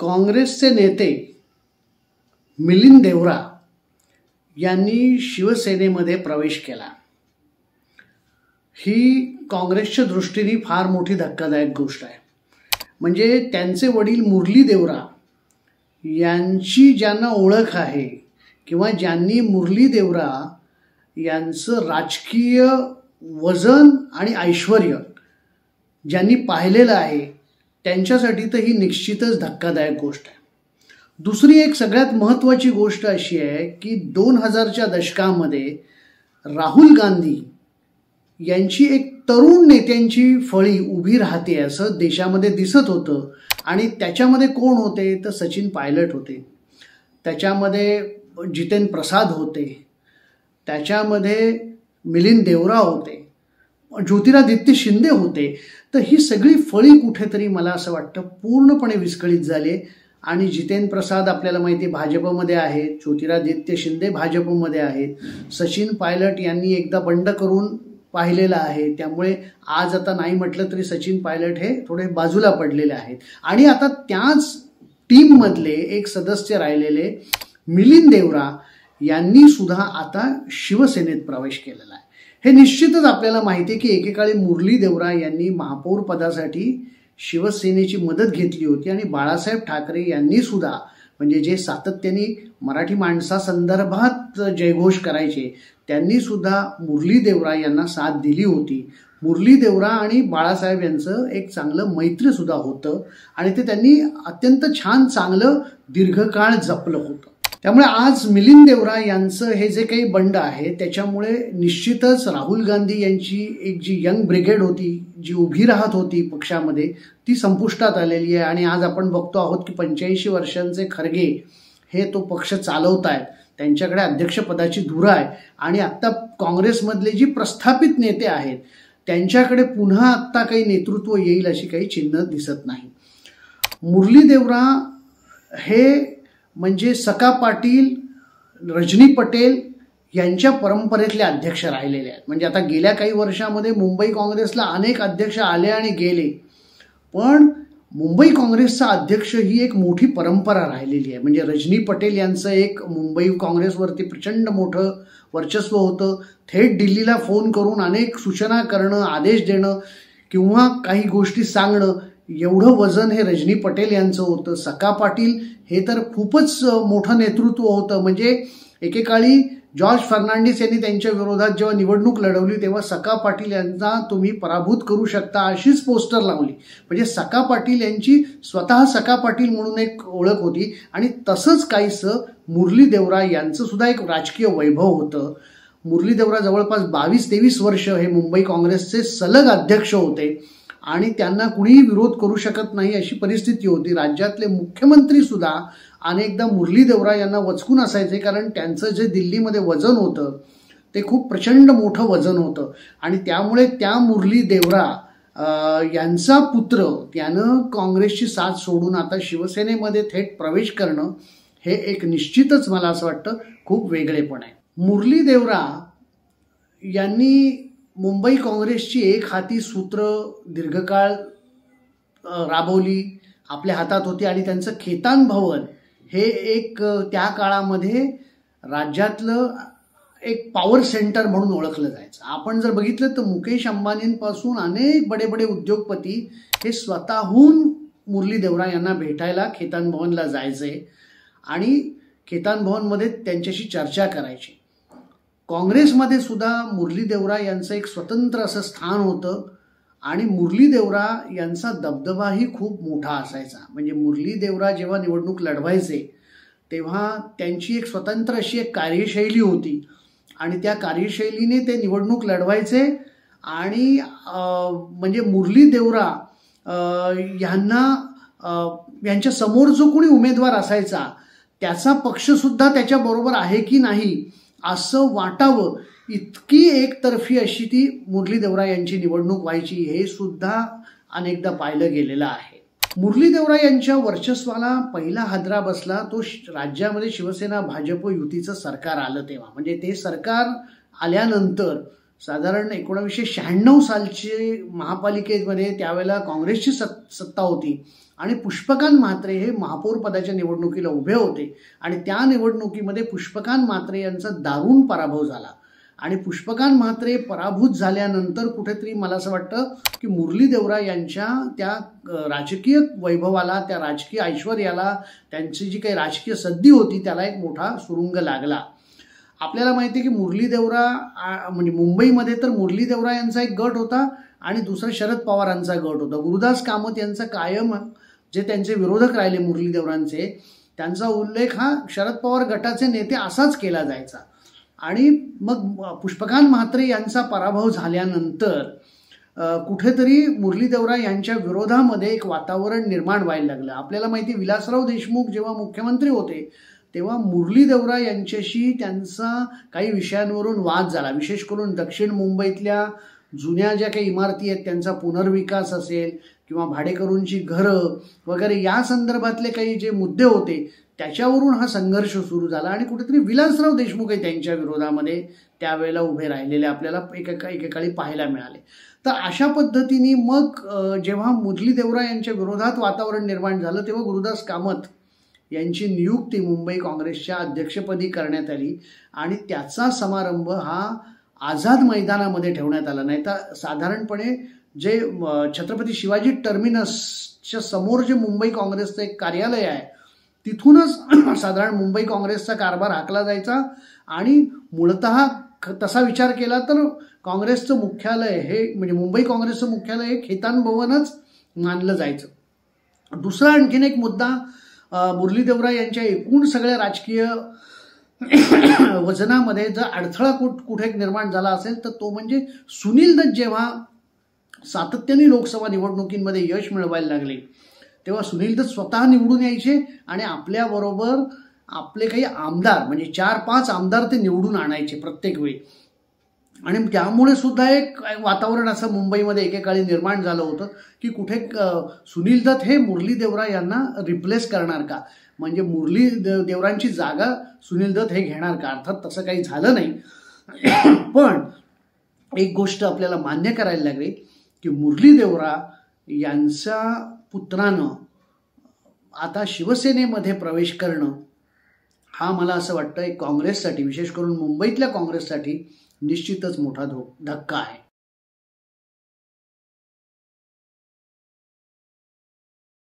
काँग्रेसचे नेते मिलिंद देवरा यांनी शिवसेनेमध्ये प्रवेश केला। ही काँग्रेसच्या दृष्टीने फार मोठी धक्कादायक गोष्ट आहे। म्हणजे त्यांचे वडील मुरली देवरा यांची ज्यांना ओळख आहे किंवा ज्यांनी मुरली देवरा यांचं राजकीय वजन आणि ऐश्वर्य ज्यांनी पाहिलेलं आहे त्यांच्यासाठी तर ही निश्चितच धक्कादायक गोष्ट आहे। दुसरी एक सगळ्यात महत्त्वाची गोष्ट अशी आहे की 2000च्या दशकामध्ये राहुल गांधी यांची एक तरुण नेत्यांची फळी उभी राहते असं देशामध्ये दिसत होतं। आणि त्याच्यामध्ये कोण होते तर सचिन पायलट होते, त्याच्यामध्ये जितेंद्र प्रसाद होते, त्याच्यामध्ये मिलिंद देवरा होते, ज्योतिरादित्य शिंदे होते। तर ही सगळी फळी कुठेतरी मला असं वाटतं पूर्णपणे विस्कळीत झाली। आणि जितेंद्र प्रसाद आपल्याला माहिती भाजपमध्ये आहेत, ज्योतिरादित्य शिंदे भाजपमध्ये आहेत, सचिन पायलट यांनी एकदा बंड करून पाहिलेलं आहे, त्यामुळे आज आता नाही म्हटलं तरी सचिन पायलट हे थोडे बाजूला पडलेले आहेत। आणि आता त्याच टीम मधले एक सदस्य राहिलेले मिलिंद देवरा यांनी सुद्धा आता शिवसेनेत प्रवेश केलेला आहे। हे निश्चितच आपल्याला माहिती आहे की एकेकाळी मुरली देवरा यांनी महापौर पदासाठी शिवसेनेची मदत घेतली होती आणि बाळासाहेब ठाकरे यांनी सुद्धा म्हणजे जे सातत्याने मराठी माणसासंदर्भात जयघोष करायचे त्यांनी सुद्धा मुरली देवरा यांना साथ दिली होती। मुरली देवरा आणि बाळासाहेब यांचं एक चांगलं मैत्री सुद्धा होतं आणि ते त्यांनी अत्यंत छान चांगलं दीर्घकाळ जपलं होतं। त्यामुळे आज मिलिंद देवरा यांचं हे जे काही बंड आहे त्याच्यामुळे निश्चितच राहुल गांधी यांची एक जी यंग ब्रिगेड होती जी उभी राहत होती पक्षामध्ये ती संपुष्टात आलेली आहे। आणि आज आपण बघतो आहोत की 85 वर्षांचे खरगे हे तो पक्ष चालवत आहेत, त्यांच्याकडे अध्यक्षपदाची धुरा आहे। आणि आत्ता काँग्रेसमधले जी प्रस्थापित नेते आहेत त्यांच्याकडे पुन्हा आत्ता काही नेतृत्व येईल अशी काही चिन्ह दिसत नाही। मुरली देवरा हे म्हणजे सका पाटील, रजनी पटेल यांच्या परंपरेतले अध्यक्ष राहिलेले आहेत। म्हणजे आता गेल्या काही वर्षामध्ये मुंबई काँग्रेसला अनेक अध्यक्ष आले आणि गेले, पण मुंबई काँग्रेसचा अध्यक्ष ही एक मोठी परंपरा राहिलेली आहे। म्हणजे रजनी पटेल यांचं एक मुंबई काँग्रेसवरती प्रचंड मोठं वर्चस्व होतं। थेट दिल्लीला फोन करून अनेक सूचना करणं, आदेश देणं किंवा काही गोष्टी सांगणं एवढं वजन हे रजनी पटेल यांचं होतं। सका पाटील हे तर खूपच मोठं नेतृत्व होतं। म्हणजे एकेकाळी जॉर्ज फर्नांडिस यांनी त्यांच्या विरोधात जेव्हा निवडणूक लढवली तेव्हा सका पाटील यांना तुम्ही पराभूत करू शकता अशीच पोस्टर लावली। म्हणजे सका पाटील यांची स्वतः सका पाटील म्हणून एक ओळख होती। आणि तसंच काहीसं मुरली देवरा यांचं सुद्धा एक राजकीय वैभव होतं। मुरली देवरा जवळपास 22-23 वर्ष हे मुंबई काँग्रेसचे सलग अध्यक्ष होते आणि त्यांना कुणीही विरोध करू शकत नाही अशी परिस्थिती होती। राज्यातले मुख्यमंत्री सुद्धा अनेकदा मुरली देवरा यांना वचकून असायचे, कारण त्यांचं जे दिल्लीमध्ये वजन होतं ते खूप प्रचंड मोठं वजन होतं। आणि त्यामुळे त्या मुरली देवरा यांचा पुत्र त्यानं काँग्रेसची साथ सोडून आता शिवसेनेमध्ये थेट प्रवेश करणं हे एक निश्चितच मला असं वाटतं खूप वेगळेपण आहे। मुरली देवरा यांनी मुंबई काँग्रेसची एक हाती सूत्र दीर्घकाळ राबवली, आपल्या हातात होती। आणि त्यांचं खेतान भवन हे एक त्या काळामध्ये राज्यातलं एक पॉवर सेंटर म्हणून ओळखलं जायचं। आपण जर बघितलं तर मुकेश अंबानींपासून अनेक बडे बडे उद्योगपती हे स्वतःहून मुरली देवरा यांना भेटायला खेतान भवनला जायचे आणि खेतान भवनमध्ये त्यांच्याशी चर्चा करायची। काँग्रेसमध्ये सुद्धा मुरली देवरा यांचं एक स्वतंत्र असं स्थान होतं आणि मुरली देवरा यांचा दबदबाही खूप मोठा असायचा। म्हणजे मुरली देवरा जेव्हा निवडणूक लढवायचे तेव्हा त्यांची एक स्वतंत्र अशी एक कार्यशैली होती आणि त्या कार्यशैलीने ते निवडणूक लढवायचे। आणि म्हणजे मुरली देवरा यांच्या समोर जो कोणी उमेदवार असायचा त्याचा पक्षसुद्धा त्याच्याबरोबर आहे की नाही असं वाटावं इतकी एकतर्फी अशी ती मुरली देवरा यांची निवडणूक व्हायची, हे सुद्धा अनेकदा पाहिलं गेलेलं आहे। मुरली देवरा यांच्या वर्चस्वाला पहिला हादरा बसला तो राज्यामध्ये शिवसेना भाजप युतीचं सरकार आलं तेव्हा। म्हणजे ते सरकार आल्यानंतर साधारण 1996 सालची महापालिकेमध्ये त्यावेळेला काँग्रेसची सत्ता होती आणि पुष्पकांत म्हात्रे हे महापौर पदाच्या निवडणुकीला उभे होते आणि त्या निवडणुकीमध्ये पुष्पकांत म्हात्रे यांचा दारुण पराभव झाला आणि पुष्पकांत म्हात्रे पराभूत झाल्यानंतर कुठेतरी मला असं वाटतं की मुरली देवरा यांच्या त्या राजकीय वैभवाला, त्या राजकीय ऐश्वर्याला, त्यांची जी काही राजकीय सद्दी होती त्याला एक मोठा सुरुंग लागला. आपल्याला माहिती आहे की मुरली देवरा म्हणजे मुंबईमध्ये तर मुरली देवरा यांचा एक गट होता आणि दुसरा शरद पवारांचा गट होता. गुरुदास कामत यांचा कायम जे त्यांचे विरोधक राहिले मुरली देवरांचे, त्यांचा उल्लेख हा शरद पवार गटाचे नेते असाच केला जायचा. आणि मग पुष्पकांत म्हात्रे यांचा पराभव झाल्यानंतर कुठेतरी मुरली देवरा यांच्या विरोधामध्ये एक वातावरण निर्माण व्हायला लागलं. आपल्याला माहिती विलासराव देशमुख जेव्हा मुख्यमंत्री होते तेव्हा मुरली देवरा यांच्याशी त्यांचा काही विषयांवरून वाद झाला. विशेष करून दक्षिण मुंबईतल्या जुन्या ज्या काही इमारती आहेत त्यांचा पुनर्विकास असेल किंवा भाडेकरूंची घरं वगैरे या संदर्भातले काही जे मुद्दे होते त्याच्यावरून हा संघर्ष सुरू झाला आणि कुठेतरी विलासराव देशमुखही त्यांच्या विरोधामध्ये त्यावेळेला उभे राहिलेले आपल्याला एकेकाळी पाहायला मिळाले. तर अशा पद्धतीने मग जेव्हा मुरली देवरा यांच्या विरोधात वातावरण निर्माण झालं तेव्हा गुरुदास कामत यांची नियुक्ती मुंबई काँग्रेसच्या अध्यक्षपदी करण्यात आली आणि त्याचा समारंभ हा आझाद मैदानामध्ये ठेवण्यात आला. नाही तर साधारणपणे जे छत्रपती शिवाजी टर्मिनसच्या समोर जे मुंबई काँग्रेसचं एक कार्यालय आहे तिथूनच साधारण मुंबई काँग्रेसचा कारभार हाकला जायचा आणि मूळतः तसा विचार केला तर काँग्रेसचं मुख्यालय हे म्हणजे मुंबई काँग्रेसचं मुख्यालय हे खेतान भवनच मानलं जायचं. दुसरा आणखीन एक मुद्दा मुरली देवरा यांच्या एकूण सगळ्या राजकीय वजनामध्ये जर अडथळा कुठे निर्माण झाला असेल तर तो म्हणजे सुनील दत्त जेव्हा सातत्याने लोकसभा निवडणुकीमध्ये यश मिळवायला लागले तेव्हा सुनील दत्त स्वतः निवडून यायचे आणि आपल्याबरोबर आपले काही आमदार म्हणजे 4-5 आमदार ते निवडून आणायचे प्रत्येक वेळी. आणि त्यामुळे सुद्धा एक वातावरण असं मुंबईमध्ये एकेकाळी निर्माण झालं होतं की कुठे सुनील दत्त हे मुरली देवरा यांना रिप्लेस करणार का, म्हणजे मुरली देवरांची जागा सुनील दत्त हे घेणार का. अर्थात तसं काही झालं नाही. पण एक गोष्ट आपल्याला मान्य करायला लागली की मुरली देवरा यांच्या पुत्रानं आता शिवसेनेमध्ये प्रवेश करणं हा मला असं वाटतं एक काँग्रेससाठी विशेष करून मुंबईतल्या काँग्रेससाठी निश्चितच मोठा धक्का आहे.